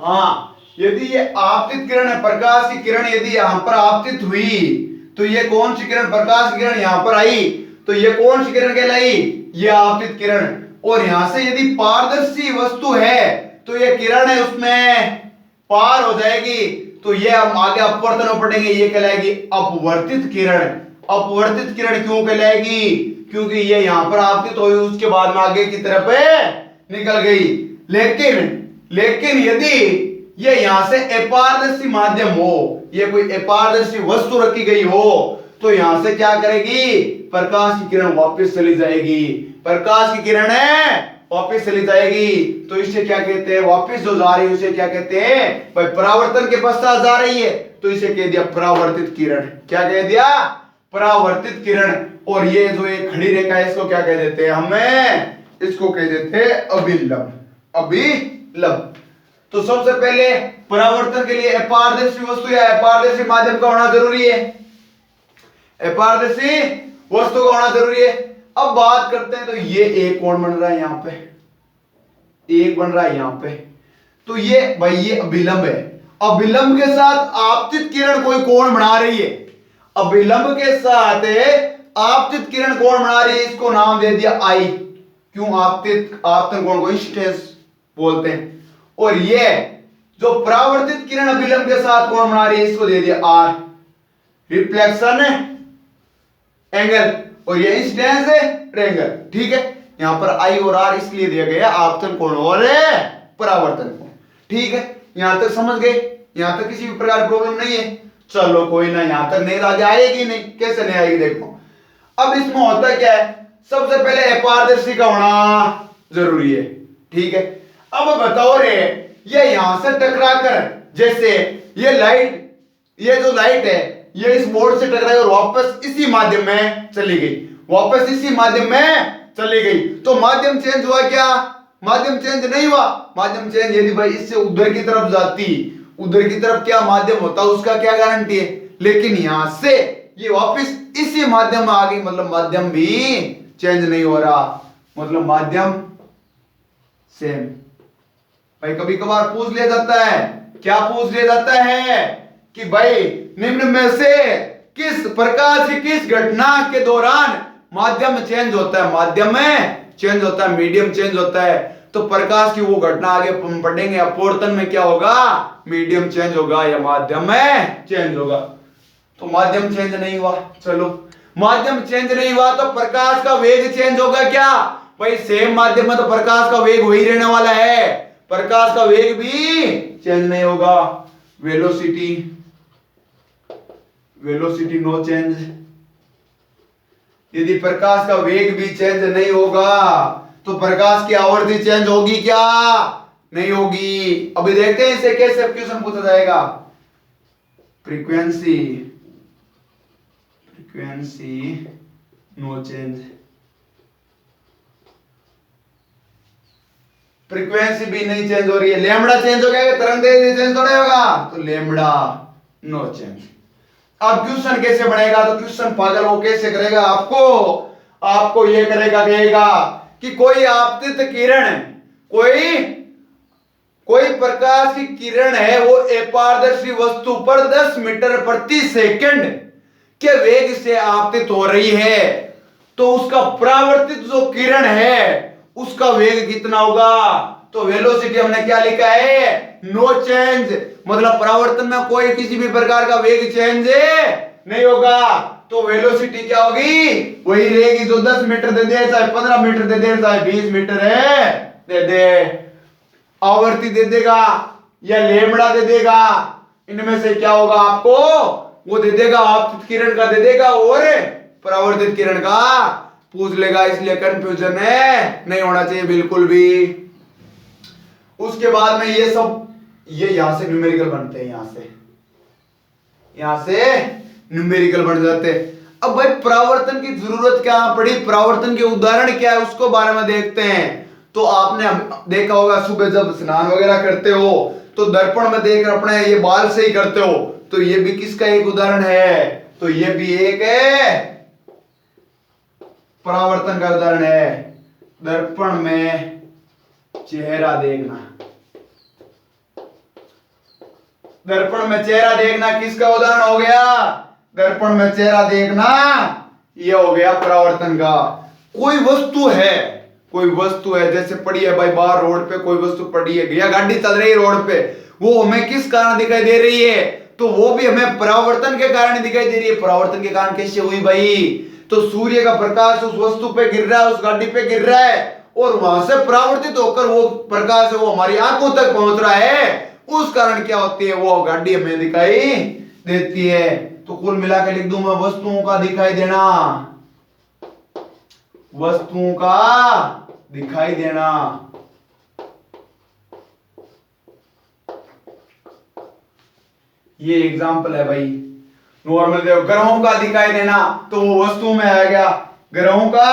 हाँ, यदि ये आपतित किरण है, प्रकाश की किरण यदि यहां पर आपतित हुई तो ये कौन सी किरण, प्रकाश की किरण यहां पर आई तो ये कौन सी किरण कहलाई, ये आपतित किरण। और यहां से यदि पारदर्शी वस्तु है तो ये किरण है उसमें पार हो जाएगी, तो ये हम आगे अपवर्तन में पढ़ेंगे, ये कहलाएगी अपवर्तित किरण। अपवर्तित किरण क्यों कहलाएगी, क्योंकि ये यहां पर आपतित हुई उसके बाद में आगे की तरफ निकल गई। लेकिन यदि ये यहां से अपारदर्शी माध्यम हो, ये कोई अपारदर्शी वस्तु रखी गई हो तो यहां से क्या करेगी, प्रकाश की किरण वापस चली जाएगी। प्रकाश की किरण है वापस चली जाएगी, तो इसे क्या कहते हैं, वापस जो जा रही है उसे क्या कहते हैं भाई, परावर्तन के पश्चात जा रही है तो इसे कह दिया परावर्तित किरण। क्या कह दिया, परावर्तित किरण। और ये जो एक खड़ी रेखा है इसको क्या कह देते हैं, हमें इसको कह देते हैं अभिलंब। अभिलंब। तो सबसे पहले परावर्तन के लिए अपारदर्शी वस्तु या अपारदर्शी माध्यम का होना जरूरी है, अपारदर्शी वस्तु का होना जरूरी है। अब बात करते हैं, तो ये एक कोण बन रहा है यहां पे, एक बन रहा है यहां पे, तो ये भाई ये अभिलंब है। अभिलंब के साथ आपतित किरण कोई कोण बना रही है, अभिलंब के साथ आपतित किरण कोण बना रही है, इसको नाम दे दिया आई। क्यों, आपतित आपतन कोण को इंसिडेंस बोलते हैं। और ये जो परावर्तित किरण अभिलंब के साथ कोण बना रही है इसको दे दिया आर, रिफ्लेक्शन एंगल, और ये इंसिडेंस एंगल। ठीक है, यहां पर आई और आर इसलिए दिया गया आपतन कोण और परावर्तन कोण। ठीक है, यहां तक समझ गए, यहां तक किसी भी प्रकार प्रॉब्लम नहीं है। चलो कोई ना, यहां तक नहीं आगे आएगी नहीं, कैसे नहीं आएगी देखो। अब इसमें होता क्या है, सबसे पहले अपारदर्शी का होना जरूरी है। ठीक है, अब बताओ रे, ये यहां से टकरा कर, जैसे ये लाइट, ये जो लाइट है ये इस बोर्ड से टकराई और वापस इसी माध्यम में चली गई, वापस इसी माध्यम में चली गई, तो माध्यम चेंज हुआ क्या, माध्यम चेंज नहीं हुआ। माध्यम चेंज यदि भाई इससे उधर की तरफ जाती, उधर की तरफ क्या माध्यम होता उसका क्या गारंटी है, लेकिन यहां से ये वापस इसी माध्यम में आ गई, मतलब माध्यम भी चेंज नहीं हो रहा, मतलब माध्यम सेम। भाई कभी कभार पूछ लिया जाता है, क्या पूछ लिया जाता है कि भाई निम्न में से किस प्रकार की किस घटना के दौरान माध्यम चेंज होता है, माध्यम में चेंज होता है, मीडियम चेंज होता है। तो प्रकाश की वो घटना आगे पढ़ेंगे, अपवर्तन में क्या होगा, मीडियम चेंज होगा या माध्यम में चेंज होगा। तो माध्यम चेंज नहीं हुआ, चलो माध्यम चेंज नहीं हुआ तो प्रकाश का वेग चेंज होगा क्या, भाई सेम माध्यम में तो प्रकाश का वेग वही रहने वाला है, प्रकाश का वेग भी चेंज नहीं होगा। Velocity, velocity no change. यदि प्रकाश का वेग भी चेंज नहीं होगा तो प्रकाश की आवृत्ति चेंज होगी क्या, नहीं होगी। अभी देखते हैं इसे कैसे क्वेश्चन पूछा जाएगा। Frequency, frequency no change, frequency भी नहीं चेंज हो रही है, लेमड़ा चेंज हो गया, तरंग दैर्घ्य चेंज थोड़ा होगा, तो लेमड़ा नो चेंज। अब क्वेश्चन कैसे बनेगा, तो क्वेश्चन पागल वो कैसे करेगा, आपको ये करेगा, कहेगा कि कोई आपतित किरण, कोई प्रकाश की किरण है वो अपारदर्शी वस्तु पर 10 मीटर प्रति सेकंड के वेग से आपतित हो रही है, तो उसका परावर्तित जो किरण है उसका वेग कितना होगा, तो वेलोसिटी हमने क्या लिखा है, नो चेंज, मतलब परावर्तन में कोई किसी भी प्रकार का वेग चेंज नहीं होगा, तो वेलोसिटी क्या होगी, वही रहेगी जो 10 मीटर दे दे, चाहे 15 मीटर दे दे, चाहे 20 मीटर है दे दे, आवृत्ति दे देगा या लेमड़ा दे देगा, इनमें से क्या होगा आपको वो दे देगा, आपतित किरण का दे देगा और परावर्तित किरण का पूछ लेगा, इसलिए कंफ्यूजन है नहीं होना चाहिए बिल्कुल भी। उसके बाद में ये सब ये यहां से न्यूमेरिकल बनते हैं, यहां से न्यूमेरिकल बन जाते हैं। अब भाई परावर्तन की जरूरत क्या पड़ी, परावर्तन के उदाहरण क्या है उसको बारे में देखते हैं। तो आपने देखा होगा सुबह जब स्नान वगैरह करते हो तो दर्पण में देखकर अपने ये बाल से ही करते हो, तो ये भी किसका एक उदाहरण है, तो ये भी एक है परावर्तन का उदाहरण है। दर्पण में चेहरा देखना, दर्पण में चेहरा देखना किसका उदाहरण हो गया? दर्पण में चेहरा देखना ये हो गया परावर्तन का। कोई वस्तु है जैसे पड़ी है भाई बाहर रोड पे, कोई वस्तु पड़ी है या गाड़ी चल रही है रोड पे, वो हमें किस कारण दिखाई दे रही है? तो वो भी हमें परावर्तन के कारण दिखाई दे रही है। परावर्तन के कारण कैसे हुई भाई? तो सूर्य का प्रकाश उस वस्तु पे गिर रहा है, उस गाड़ी पे गिर रहा है, और वहां से परावर्तित होकर वो प्रकाश है वो हमारी आंखों तक पहुंच रहा है। उस कारण क्या होती है? वो गाड़ी हमें दिखाई देती है। तो कुल मिला के लिख दूं मैं, वस्तुओं का दिखाई देना, वस्तुओं का दिखाई देना। ये एग्जाम्पल है भाई। नॉर्मल देखो, ग्रहों का दिखाई देना तो वो वस्तु में आ गया। ग्रहों का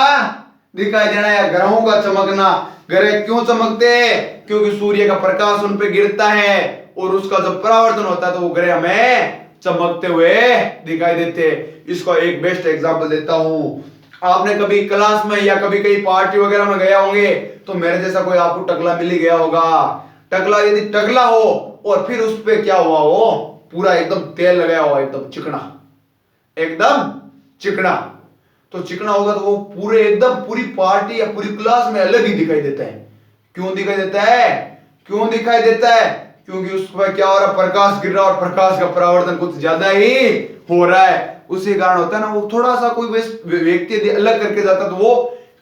दिखाई देना या ग्रहों का चमकना। ग्रह क्यों चमकते हैं? क्योंकि सूर्य का प्रकाश उन पे गिरता है और उसका जब परावर्तन होता है तो वो ग्रह हमें चमकते हुए दिखाई देते हैं। इसको एक बेस्ट एग्जांपल देता हूं। आपने कभी क्लास में या कभी कहीं पार्टी वगैरह में गया होंगे तो मेरे जैसा कोई आपको टकला मिल ही गया होगा। टकला यदि टकला हो और फिर उस पे क्या हुआ हो, पूरा एकदम तेल लगाया हुआ, एकदम चिकना, एकदम चिकना, तो चिकना होगा तो वो पूरे एकदम पूरी पार्टी या पूरी क्लास में अलग ही दिखाई देता है। क्यों दिखाई देता है? क्यों दिखाई देता है? क्योंकि उस पर क्या हो रहा है? प्रकाश गिर रहा है और प्रकाश का परावर्तन कुछ ज्यादा ही हो रहा है। उसी कारण होता है ना, वो थोड़ा सा कोई व्यक्ति यदि अलग करके जाता है तो वो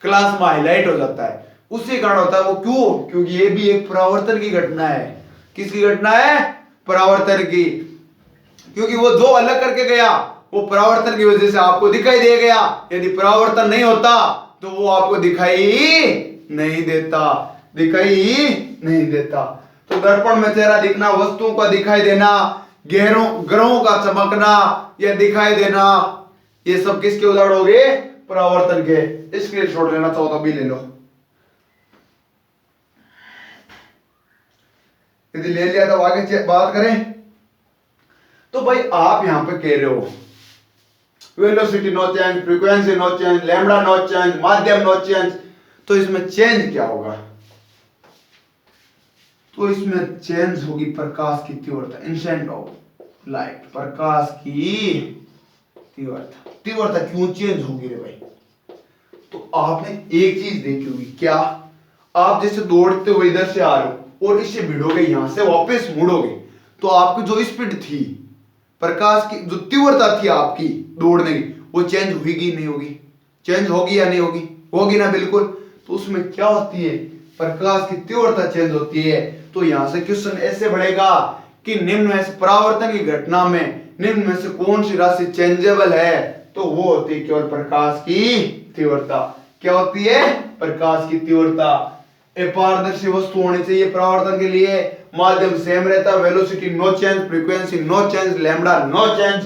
क्लास में हाईलाइट हो जाता है। उसी कारण होता है वो। क्यों? क्योंकि ये भी एक परावर्तन की घटना है। किसकी घटना है? परावर्तन की। क्योंकि वो जो अलग करके गया वो परावर्तन की वजह से आपको दिखाई दे गया। यदि परावर्तन नहीं होता तो वो आपको दिखाई नहीं देता, दिखाई नहीं देता। तो दर्पण में चेहरा दिखना, वस्तुओं का दिखाई देना, ग्रहों का चमकना या दिखाई देना, ये सब किसके उदाहरण हो गए? परावर्तन के। स्क्रीनशॉट लेना चाहो तो भी ले लो। यदि ले लिया तो आगे बात करें। तो भाई आप यहां पे कह रहे हो velocity no change, frequency no change, lambda no change, माध्यम नो चेंज, तो इसमें चेंज क्या होगा? तो इसमें चेंज होगी प्रकाश की तीव्रता, इंस्टेंट ऑफ लाइट, प्रकाश की तीव्रता। तीव्रता क्यों चेंज होगी रे भाई? तो आपने एक चीज देखी होगी, क्या? आप जैसे दौड़ते हुए इधर से आ रहे हो और इससे भिड़ोगे, यहां से वापस मुड़ोगे, तो आपकी जो स्पीड थी, प्रकाश की जो तीव्रता थी आपकी दौड़ने की, वो चेंज होगी नहीं होगी? चेंज होगी या नहीं होगी? होगी ना, बिल्कुल। तो उसमें क्या होती है? प्रकाश की तीव्रता चेंज होती है। तो यहां से क्वेश्चन ऐसे बढ़ेगा कि निम्न में से परावर्तन की घटना में निम्न में से कौन सी राशि चेंजेबल है? तो वो होती है केवल प्रकाश की तीव्रता। क्या होती है? प्रकाश की तीव्रता। अपारदर्शी वस्तु होनी चाहिए परावर्तन के लिए, माध्यम सेम रहता, velocity no change, frequency no change, lambda no change,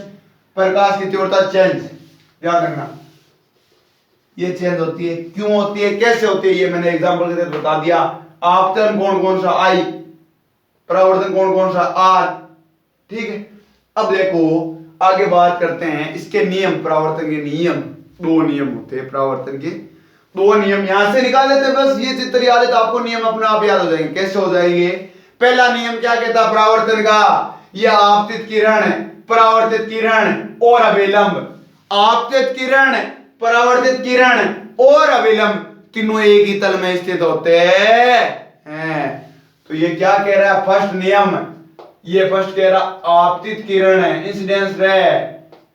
प्रकाश की तीव्रता चेंज। ध्यान रखना, ये चेंज होती है। क्यों होती है, कैसे होती है, ये मैंने एग्जांपल के तहत बता दिया। आपतन कौन कौन सा? आई। परावर्तन कौन कौन सा? आर। ठीक है, अब देखो आगे बात करते हैं इसके नियम। परावर्तन के नियम, दो नियम होते हैं परावर्तन के, दो नियम यहां से निकाल लेते हैं। बस ये चित्र याद है तो आपको नियम अपने आप याद हो जाएंगे। कैसे हो जाएंगे? पहला नियम क्या कहता है परावर्तन का? यह आपतित किरण, परावर्तित किरण और अभिलंब, आपतित किरण, परावर्तित किरण और अभिलंब तीनों एक ही तल में स्थित होते हैं। तो ये क्या कह रहा है? फर्स्ट नियम, ये फर्स्ट कह रहा आपतित किरण है, इंसिडेंस रे,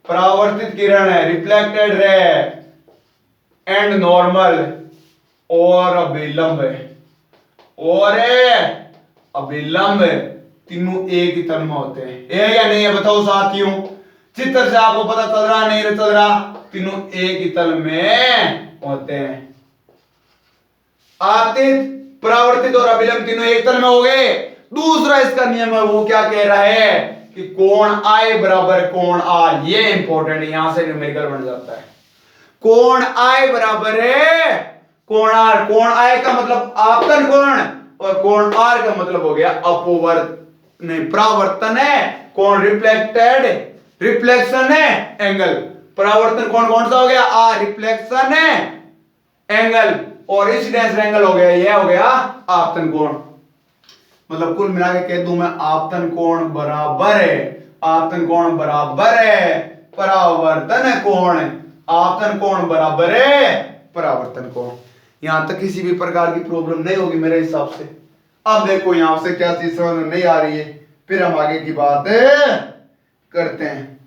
परावर्तित किरण है, रिफ्लेक्टेड रे, एंड नॉर्मल, और अभिलंब है, और अभिलंब, तीनों एक ही तल में होते हैं। है या नहीं है? बताओ साथियों, चित्र से आपको पता चल रहा नहीं चल रहा? तीनों एक ही तल में होते हैं। आपतित, परावर्तित और अभिलंब तीनों एक तल में हो गए। दूसरा इसका नियम है, वो क्या कह रहा है कि कोण आई बराबर कोण आर। ये इंपॉर्टेंट है, यहां से न्यूमेरिकल बन जाता है। कोण आई बराबर है कोण आर। कोण आई का मतलब आपतन कोण और कोण आर का मतलब हो गया परावर्तन है, कोण रिफ्लेक्टेड, रिफ्लेक्शन है, एंगल। परावर्तन कोण कौन सा हो गया? आर। रिफ्लेक्शन है एंगल और इंसिडेंस एंगल हो गया, यह हो गया आपतन कोण। मतलब कुल मिला के कह दूं मैं, आपतन कोण बराबर है, आपतन कोण बराबर है परावर्तन कोण, आपतन कोण बराबर है परावर्तन कोण। यहां तक किसी भी प्रकार की प्रॉब्लम नहीं होगी मेरे हिसाब से। अब देखो यहां से क्या चीज समझ में नहीं आ रही है, फिर हम आगे की बात करते हैं।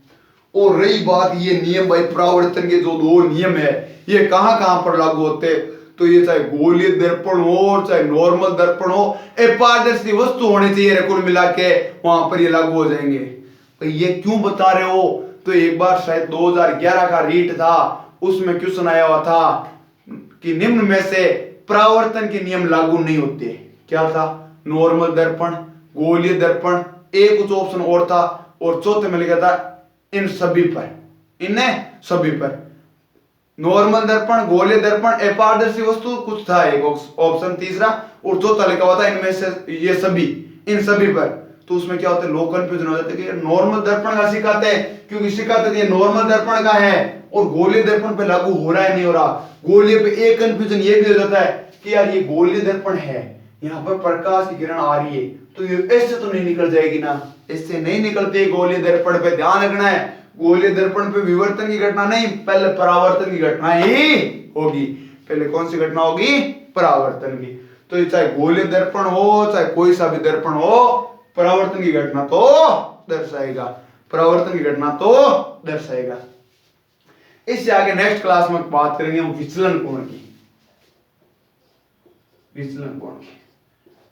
और रही बात ये नियम भाई, परावर्तन के जो दो नियम है ये कहां कहां पर लागू होते हैं, तो ये चाहे गोलीय दर्पण हो और चाहे नॉर्मल दर्पण हो, अपारदर्शी वस्तु होनी चाहिए कुल मिला के, वहां पर ये लागू हो जाएंगे। भाई ये क्यों बता रहे हो, तो एक बार शायद 2011 का रीट था, उसमें क्वेश्चन आया हुआ था कि निम्न में से परावर्तन के नियम लागू नहीं होते। क्या था, नॉर्मल दर्पण, गोलीय दर्पण, एक कुछ ऑप्शन और था, और चौथे में लिखा था इन सभी पर, इन सभी पर। नॉर्मल दर्पण, गोलीय दर्पण, अपारदर्शी वस्तु कुछ था एक ऑप्शन तीसरा, और चौथा लिखा हुआ था इनमें से ये सभी, इन सभी पर। तो उसमें क्या होता है, लोग कंफ्यूजन हो जाते हैं कि नॉर्मल दर्पण का सिखाते हैं, क्योंकि सिखाते ये नॉर्मल दर्पण का है और गोलीय दर्पण पे लागू हो रहा है नहीं हो रहा। गोलीय पे एक कंफ्यूजन ये भी हो जाता है कि यार ये गोलीय दर्पण है, यहाँ पर प्रकाश की किरण आ रही है, तो ये ऐसे तो नहीं निकल जाएगी ना, इससे नहीं निकलती है गोलीय दर्पण पे, ध्यान रखना है। गोलीय दर्पण पे विवर्तन की घटना नहीं, पहले परावर्तन की घटना ही होगी। पहले कौन सी घटना होगी, परावर्तन की। तो ये चाहे गोलीय दर्पण हो चाहे कोई सा भी दर्पण हो, परावर्तन की घटना तो दर्शाएगा, परावर्तन की घटना तो दर्शाएगा। इससे आगे नेक्स्ट क्लास में बात करेंगे हम विचलन कोण की, विचलन कोण की।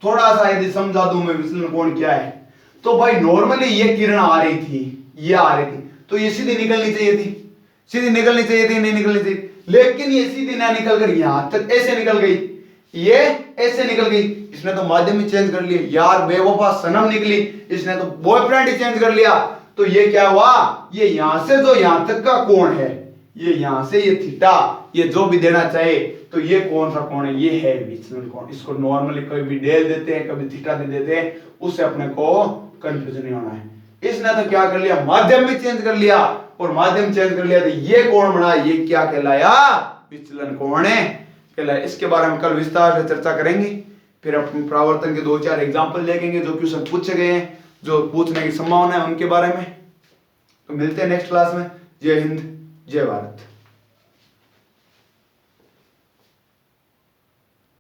थोड़ा सा यदि समझा दूं मैं विचलन कोण क्या है, तो भाई नॉर्मली ये किरण आ रही थी, ये आ रही थी, तो ये सीधी निकलनी चाहिए थी, सीधी निकलनी चाहिए थी, नहीं निकलनी चाहिए, लेकिन ये सीधी ना निकल कर यहां तक ऐसे निकल गई, ये ऐसे निकल गई। इसने तो माध्यम ही चेंज कर लिया, यार बेवफा सनम निकली, इसने तो बॉयफ्रेंड ही चेंज कर लिया। तो ये क्या हुआ, ये यहां से जो यहां तक का कोण है, ये यहां से ये थीटा, ये जो भी देना चाहे, तो ये कौन सा कोण है, ये है विचलन कोण। इसको नॉर्मली कभी भी डेल देते हैं, कभी थीटा दे देते हैं, उससे अपने को कंफ्यूजन नहीं होना है। इसने तो क्या कर लिया, माध्यम भी चेंज कर लिया, और माध्यम चेंज कर लिया तो ये कोण बना, ये क्या कहलाया, विचलन कोण कहलाया। इसके बारे में कल विस्तार से चर्चा करेंगे। फिर अपन परावर्तन के 2-4 एग्जांपल देखेंगे जो क्वेश्चन पूछे गए हैं, जो पूछने की संभावना है उनके बारे में। तो मिलते हैं नेक्स्ट क्लास में। जय हिंद, जय भारत।